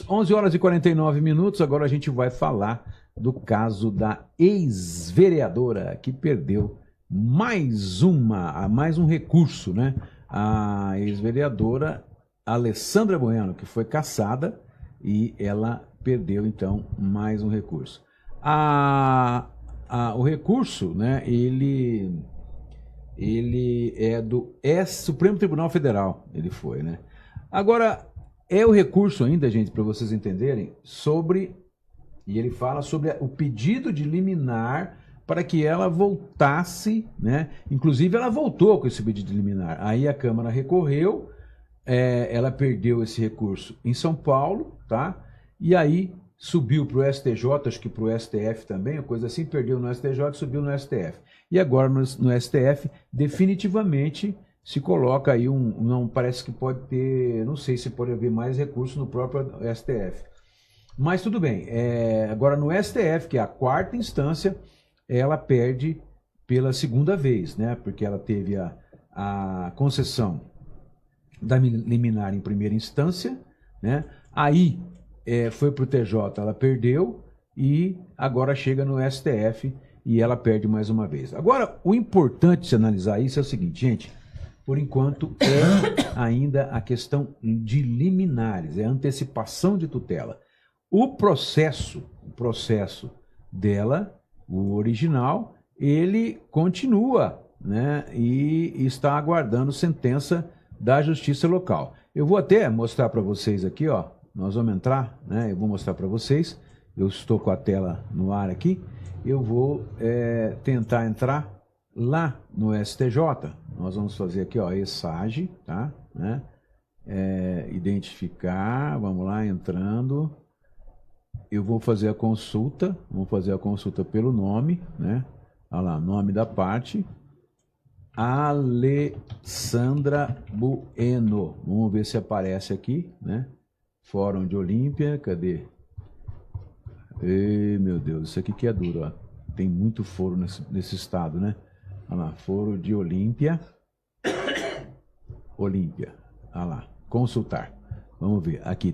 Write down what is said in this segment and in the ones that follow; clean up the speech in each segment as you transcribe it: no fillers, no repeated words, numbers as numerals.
11 horas e 49 minutos, agora a gente vai falar do caso da ex-vereadora que perdeu mais um recurso, né? A ex-vereadora Alessandra Bueno, que foi cassada e ela perdeu, então, mais um recurso. O recurso, né, ele é do Supremo Tribunal Federal, ele foi, né? Agora, é o recurso ainda, gente, para vocês entenderem, e ele fala sobre o pedido de liminar para que ela voltasse, né? Inclusive, ela voltou com esse pedido de liminar. Aí a Câmara recorreu, ela perdeu esse recurso em São Paulo, tá? E aí subiu para o STJ, acho que para o STF também, coisa assim, perdeu no STJ e subiu no STF. E agora no STF, definitivamente se coloca aí não parece que pode ter, não sei se pode haver mais recurso no próprio STF. Mas tudo bem, agora no STF, que é a quarta instância, ela perde pela segunda vez, né? Porque ela teve a concessão da liminar em primeira instância, né? Aí foi para o TJ, ela perdeu, e agora chega no STF e ela perde mais uma vez. Agora, o importante de se analisar isso é o seguinte, gente, por enquanto é ainda a questão de liminares, é a antecipação de tutela. O processo dela, o original, ele continua, né, e está aguardando sentença da Justiça Local. Eu vou até mostrar para vocês aqui, ó, nós vamos entrar, né, eu vou mostrar para vocês, eu estou com a tela no ar aqui, eu vou tentar entrar lá no STJ, nós vamos fazer aqui, ó, ESAGE, tá, né, identificar, vamos lá, entrando, eu vou fazer a consulta, pelo nome, né, olha lá, nome da parte, Alessandra Bueno, vamos ver se aparece aqui, né, Fórum de Olímpia, cadê? Ei, meu Deus, isso aqui que é duro, ó. Tem muito foro nesse estado, né? Olha lá, Foro de Olímpia. Olímpia. Olha lá, consultar. Vamos ver, aqui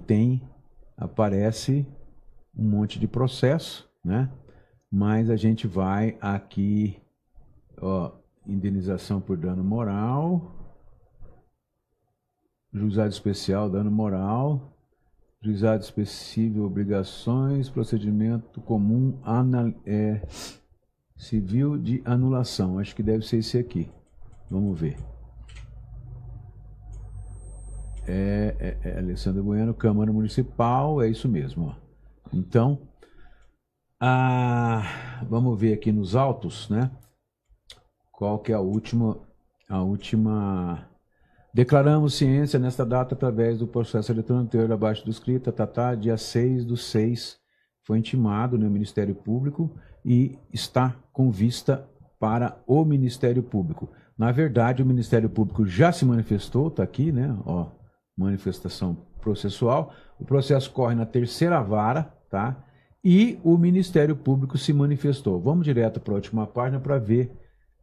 aparece um monte de processo, né? Mas a gente vai aqui, ó, indenização por dano moral, juizado especial, dano moral, juizado específico, obrigações, procedimento comum civil de anulação. Acho que deve ser esse aqui. Vamos ver. Alessandra Bueno, Câmara Municipal, é isso mesmo. Ó. Então, vamos ver aqui nos autos, né? Qual que é a última... Declaramos ciência nesta data através do processo eletrônico anterior abaixo do escrito, dia 6/6, foi intimado no Ministério Público e está com vista para o Ministério Público. Na verdade, o Ministério Público já se manifestou, está aqui, né? Ó, manifestação processual. O processo corre na terceira vara, tá? E o Ministério Público se manifestou. Vamos direto para a última página para ver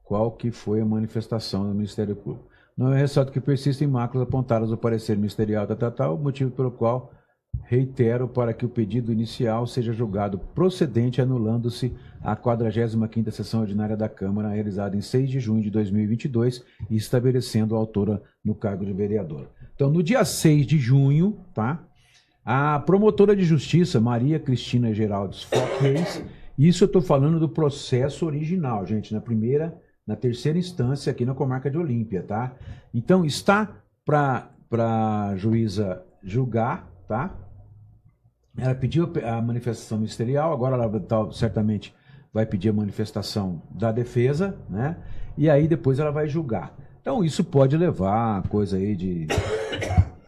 qual que foi a manifestação do Ministério Público. Não é ressalto que persistem máculas apontadas no parecer ministerial motivo pelo qual reitero para que o pedido inicial seja julgado procedente, anulando-se a 45ª sessão ordinária da Câmara, realizada em 6 de junho de 2022, e estabelecendo a autora no cargo de vereadora. Então, no dia 6 de junho, tá? A promotora de justiça, Maria Cristina Geraldes Fox Reis, isso eu estou falando do processo original, gente, na terceira instância aqui na comarca de Olímpia, tá? Então, está para a juíza julgar, tá? Ela pediu a manifestação ministerial, agora ela certamente vai pedir a manifestação da defesa, né? E aí depois ela vai julgar. Então, isso pode levar a coisa aí de...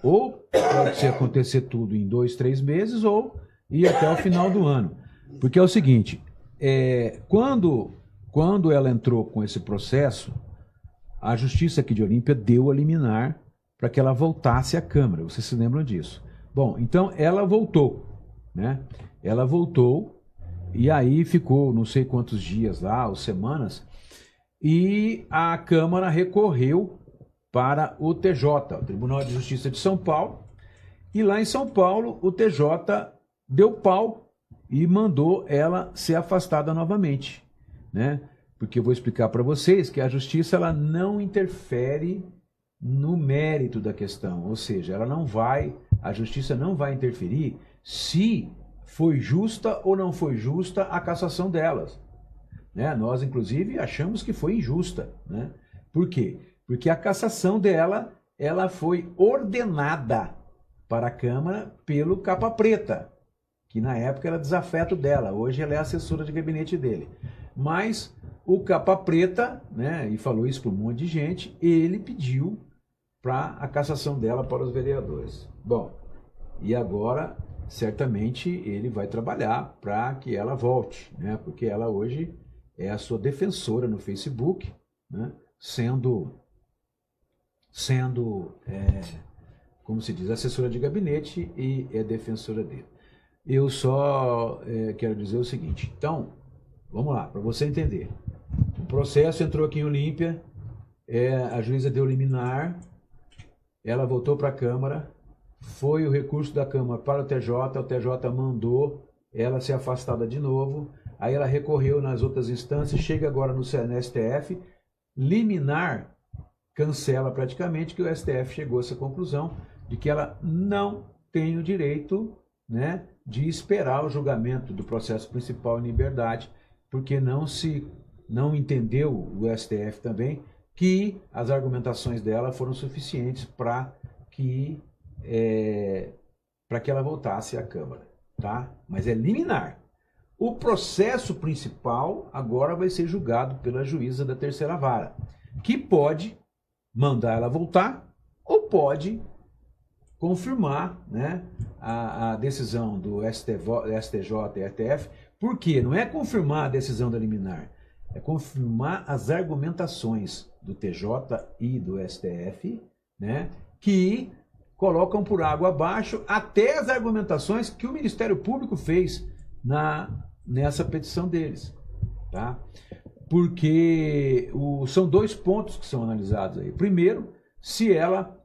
Ou pode acontecer tudo em 2, 3 meses, ou ir até o final do ano. Porque é o seguinte, quando ela entrou com esse processo, a Justiça aqui de Olímpia deu a liminar para que ela voltasse à Câmara. Vocês se lembram disso? Bom, então ela voltou, né? Ela voltou e aí ficou não sei quantos dias lá, ou semanas, e a Câmara recorreu para o TJ, o Tribunal de Justiça de São Paulo, E lá em São Paulo, o TJ deu pau e mandou ela ser afastada novamente, né? Porque eu vou explicar para vocês que a justiça ela não interfere no mérito da questão, ou seja, a justiça não vai interferir se foi justa ou não foi justa a cassação delas, né? Nós, inclusive, achamos que foi injusta, né? Por quê? Porque a cassação dela, ela foi ordenada para a Câmara pelo Capa Preta, que na época era desafeto dela, hoje ela é assessora de gabinete dele. Mas o Capa Preta, né, e falou isso para um monte de gente, ele pediu para a cassação dela para os vereadores. Bom, e agora, certamente, ele vai trabalhar para que ela volte, né, porque ela hoje é a sua defensora no Facebook, né, sendo como se diz, assessora de gabinete e é defensora dele. Eu só quero dizer o seguinte, então, vamos lá, para você entender. O processo entrou aqui em Olímpia, a juíza deu liminar, ela voltou para a Câmara, foi o recurso da Câmara para o TJ mandou ela ser afastada de novo, aí ela recorreu nas outras instâncias, chega agora no STF, liminar cancela praticamente, que o STF chegou a essa conclusão de que ela não tem o direito, né, de esperar o julgamento do processo principal em liberdade, porque não entendeu o STF também que as argumentações dela foram suficientes para que ela voltasse à Câmara, tá? Mas é liminar. O processo principal agora vai ser julgado pela juíza da terceira vara, que pode mandar ela voltar ou pode confirmar, né, a decisão do STJ e STF. Por quê? Não é confirmar a decisão da liminar, é confirmar as argumentações do TJ e do STF, né, que colocam por água abaixo até as argumentações que o Ministério Público fez nessa petição deles, tá? Porque são dois pontos que são analisados aí. Primeiro, se ela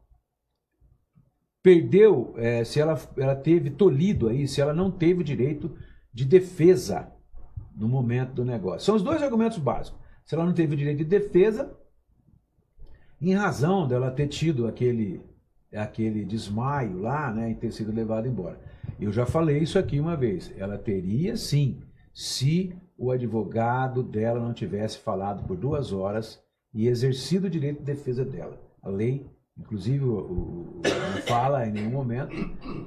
perdeu, se ela teve tolhido aí, se ela não teve o direito de defesa no momento do negócio. São os dois argumentos básicos. Se ela não teve o direito de defesa, em razão dela ter tido aquele desmaio lá, né, e ter sido levada embora. Eu já falei isso aqui uma vez. Ela teria sim, se o advogado dela não tivesse falado por 2 horas e exercido o direito de defesa dela. A lei, inclusive, não fala em nenhum momento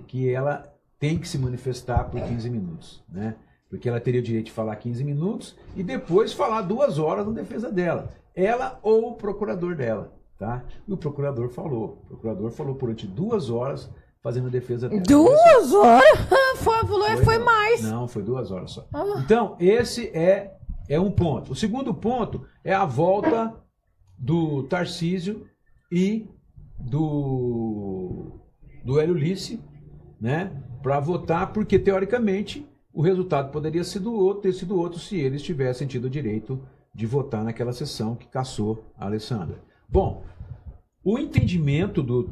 que ela tem que se manifestar por 15 minutos, né? Porque ela teria o direito de falar 15 minutos e depois falar 2 horas na defesa dela. Ela ou o procurador dela, tá? E o procurador falou. O procurador falou durante 2 horas fazendo a defesa dela. 2 horas? Foi mais. Não, foi 2 horas só. Então, esse é um ponto. O segundo ponto é a volta do Tarcísio e do Hélio Lice, né, para votar, porque teoricamente o resultado poderia ter sido outro se eles tivessem tido o direito de votar naquela sessão que cassou a Alessandra. Bom, o entendimento do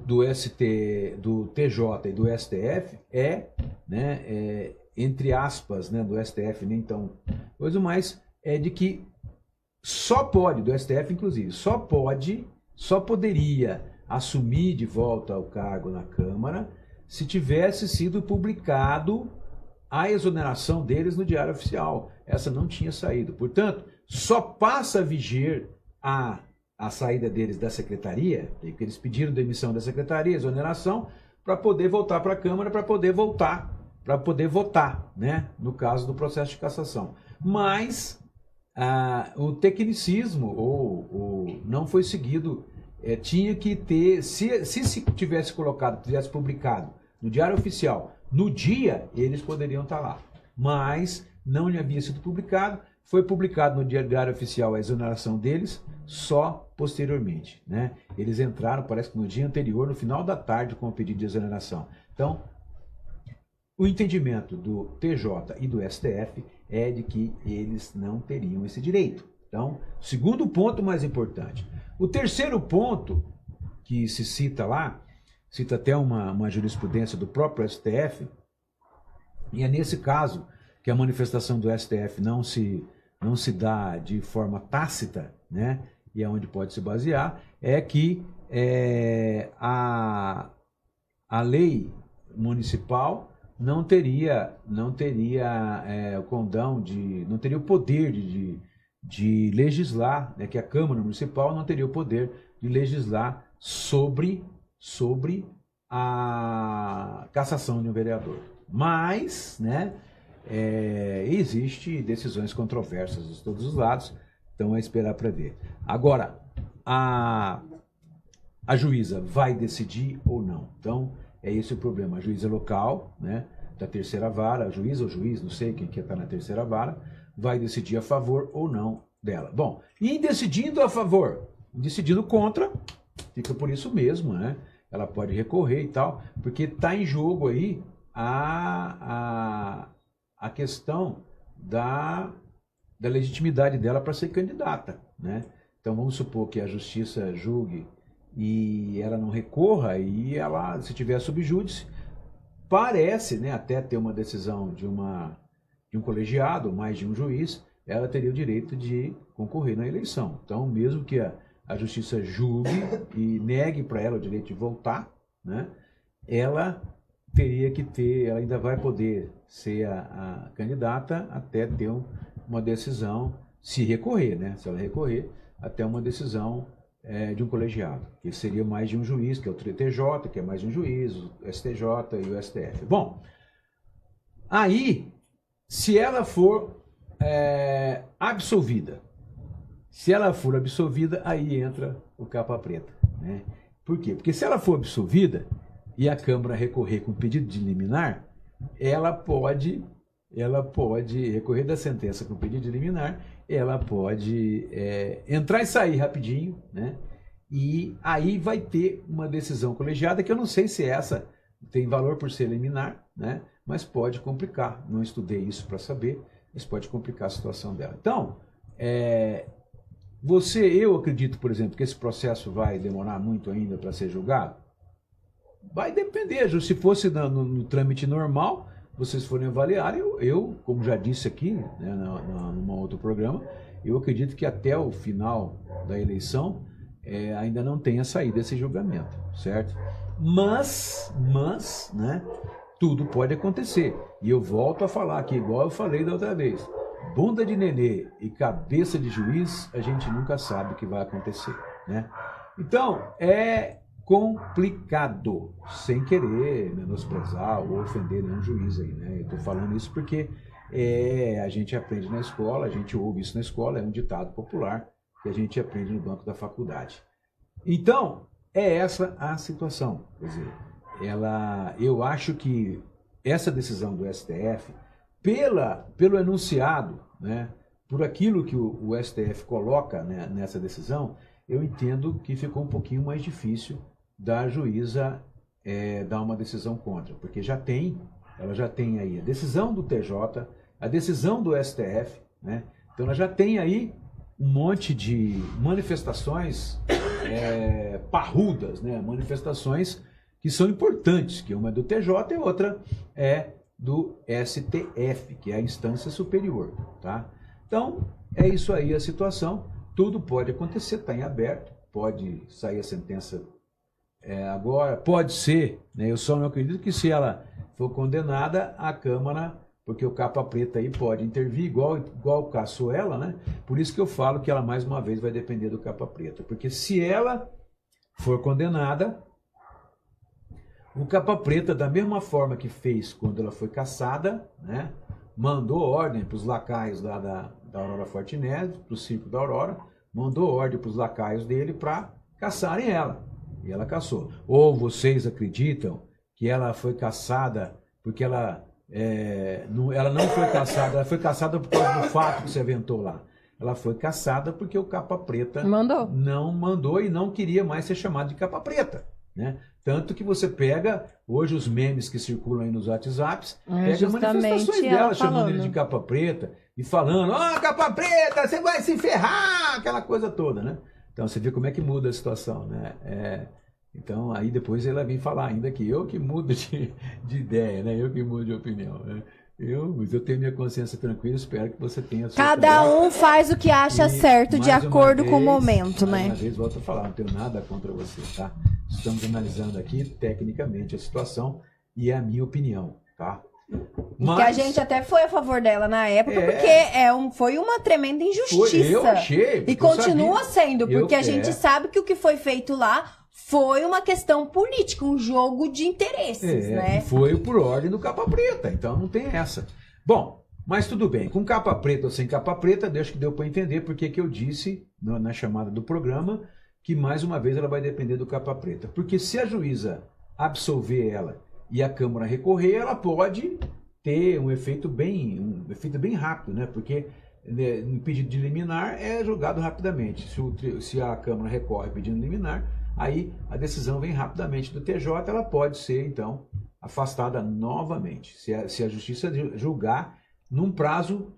TJ e do STF entre aspas, né, do STF, nem tão coisa, mas é de que do STF inclusive, só poderia assumir de volta o cargo na Câmara se tivesse sido publicado a exoneração deles no Diário Oficial. Essa não tinha saído. Portanto, só passa a viger a saída deles da secretaria, porque eles pediram demissão da secretaria, exoneração, para poder voltar para a Câmara, para poder votar, né, no caso do processo de cassação. Mas o tecnicismo não foi seguido. Tinha que ter, se tivesse publicado no Diário Oficial no dia, eles poderiam estar lá. Mas não lhe havia sido publicado, foi publicado no Diário Oficial a exoneração deles só posteriormente, né? Eles entraram, parece que no dia anterior, no final da tarde, com o pedido de exoneração. Então, o entendimento do TJ e do STF é de que eles não teriam esse direito. Então, segundo ponto mais importante. O terceiro ponto que se cita lá, cita até uma jurisprudência do próprio STF, e é nesse caso que a manifestação do STF não se dá de forma tácita, né? E é onde pode se basear, é que a lei municipal não teria o condão não teria o poder de legislar, né? Que a Câmara Municipal não teria o poder de legislar sobre a cassação de um vereador. Mas, né? Existe decisões controversas de todos os lados, então é esperar para ver. Agora, a juíza vai decidir ou não? Então, é esse o problema. A juíza local, né, da terceira vara, a juíza ou juiz, não sei quem que está na terceira vara, vai decidir a favor ou não dela. Bom, e em decidindo a favor, decidindo contra, fica por isso mesmo, né? Ela pode recorrer e tal, porque está em jogo aí a questão da legitimidade dela para ser candidata, né? Então vamos supor que a justiça julgue e ela não recorra, e ela, se tiver subjúdice, parece, né, até ter uma decisão de um colegiado, mais de um juiz, ela teria o direito de concorrer na eleição. Então, mesmo que a justiça julgue e negue para ela o direito de voltar, né, ela teria que ter, ela ainda vai poder ser a candidata até ter uma decisão, se recorrer, né? Se ela recorrer, até uma decisão de um colegiado, que seria mais de um juiz, que é o TJ, que é mais de um juiz, o STJ e o STF. Bom, aí, se ela for absolvida, aí entra o capa preta, né? Por quê? Porque se ela for absolvida e a Câmara recorrer com pedido de liminar, ela pode recorrer da sentença com pedido de liminar, ela pode entrar e sair rapidinho, né? E aí vai ter uma decisão colegiada, que eu não sei se essa tem valor por ser liminar, né? Mas pode complicar. Não estudei isso para saber, mas pode complicar a situação dela. Então, eu acredito, por exemplo, que esse processo vai demorar muito ainda para ser julgado. Vai depender. Se fosse no trâmite normal, vocês forem avaliar, eu como já disse aqui, né, num outro programa, eu acredito que até o final da eleição ainda não tenha saído esse julgamento, certo? Mas, né, tudo pode acontecer. E eu volto a falar aqui, igual eu falei da outra vez, bunda de nenê e cabeça de juiz, a gente nunca sabe o que vai acontecer, né? Então, é complicado, sem querer menosprezar ou ofender nenhum juiz aí, né? Eu estou falando isso porque a gente aprende na escola, a gente ouve isso na escola, é um ditado popular que a gente aprende no banco da faculdade. Então, é essa a situação. Quer dizer, eu acho que essa decisão do STF, pelo enunciado, né, por aquilo que o STF coloca, né, nessa decisão, eu entendo que ficou um pouquinho mais difícil da juíza dar uma decisão contra, porque ela já tem aí a decisão do TJ, a decisão do STF, né? Então ela já tem aí um monte de manifestações parrudas, né? Manifestações que são importantes, que uma é do TJ e outra é do STF, que é a instância superior, tá? Então, é isso aí a situação, tudo pode acontecer, está em aberto, pode sair a sentença agora, pode ser, né? Eu só não acredito que se ela for condenada, a Câmara, porque o capa preta aí pode intervir, igual caçou ela, né? Por isso que eu falo que ela mais uma vez vai depender do capa preta, porque se ela for condenada, o capa preta, da mesma forma que fez quando ela foi cassada, né? Mandou ordem para os lacaios lá da Aurora Fortinese, para o Circo da Aurora, mandou ordem para os lacaios dele para caçarem ela. E ela caçou. Ou vocês acreditam que ela foi caçada porque ela não foi caçada, ela foi caçada por causa do fato que se aventou lá. Ela foi caçada porque o capa preta não mandou e não queria mais ser chamado de capa preta, né? Tanto que você pega hoje os memes que circulam aí nos WhatsApps, pega manifestações dela chamando ele de capa preta e falando, capa preta, você vai se ferrar, aquela coisa toda, né? Então você vê como é que muda a situação, né? Então, aí depois ela vem falar ainda que eu que mudo de ideia, né? Eu que mudo de opinião, né? Mas eu tenho minha consciência tranquila, espero que você tenha a sua Cada também. um faz o que acha E, certo de mais uma acordo com o vez, momento, mais né? uma vez, volto a falar, não tenho nada contra você, tá? Estamos analisando aqui, tecnicamente, a situação e é a minha opinião, tá? Que a gente até foi a favor dela na época, porque foi uma tremenda injustiça. Eu achei. E porque eu continua sabia. sendo, porque a gente sabe que o que foi feito lá foi uma questão política, um jogo de interesses, né? E foi por ordem do Capa Preta, então não tem essa. Bom, mas tudo bem, com capa preta ou sem capa preta, acho que deu para entender porque que eu disse na chamada do programa que mais uma vez ela vai depender do capa preta. Porque se a juíza absolver ela e a Câmara recorrer, ela pode ter um efeito bem rápido, né? Porque no pedido de liminar é julgado rapidamente. Se a Câmara recorre pedindo liminar, aí a decisão vem rapidamente do TJ, ela pode ser, então, afastada novamente, se a Justiça julgar num prazo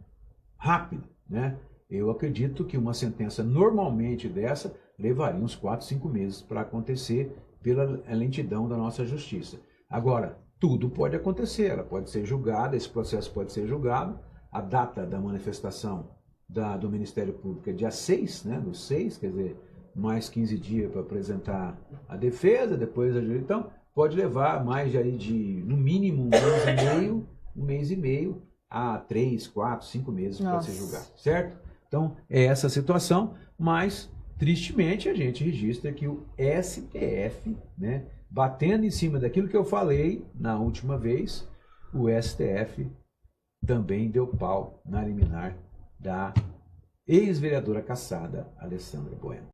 rápido, né? Eu acredito que uma sentença normalmente dessa levaria uns 4, 5 meses para acontecer pela lentidão da nossa Justiça. Agora, tudo pode acontecer, ela pode ser julgada, esse processo pode ser julgado, a data da manifestação do Ministério Público é dia 6, né? Do 6, quer dizer, mais 15 dias para apresentar a defesa, depois a juíza. Então, pode levar mais no mínimo, um mês e meio a 3, 4, 5 meses para se julgar, certo? Então, é essa a situação, mas, tristemente, a gente registra que o STF, né, batendo em cima daquilo que eu falei na última vez, o STF também deu pau na liminar da ex-vereadora cassada Alessandra Bueno.